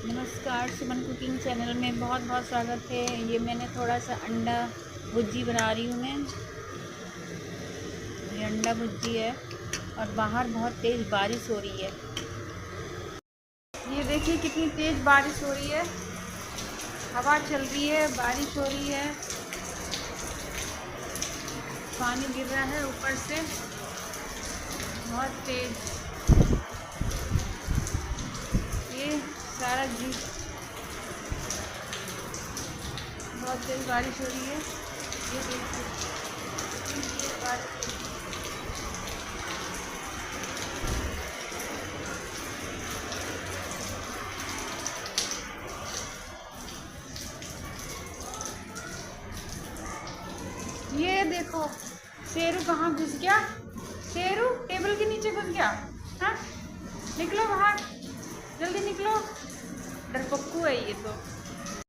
नमस्कार, सुमन cooking channel में बहुत बहुत स्वागत है। ये मैंने थोड़ा सा अंडा भुर्जी बना रही हूँ मैं। ये अंडा भुर्जी है और बाहर बहुत तेज़ बारिश हो रही है। ये देखिए कितनी तेज़ बारिश हो रही है, हवा चल रही है, बारिश हो रही है, पानी गिर रहा है ऊपर से बहुत तेज़। ये सारा जी बहुत तेज़ बारिश हो रही है। ये देखिए कितनी तेज़ बारिश हो रही है। ये देखो शेरू कहाँ घुस गया। शेरू टेबल के नीचे घुस गया। हाँ, निकलो बाहर, जल्दी निकलो। डरपोक्कू है ये तो।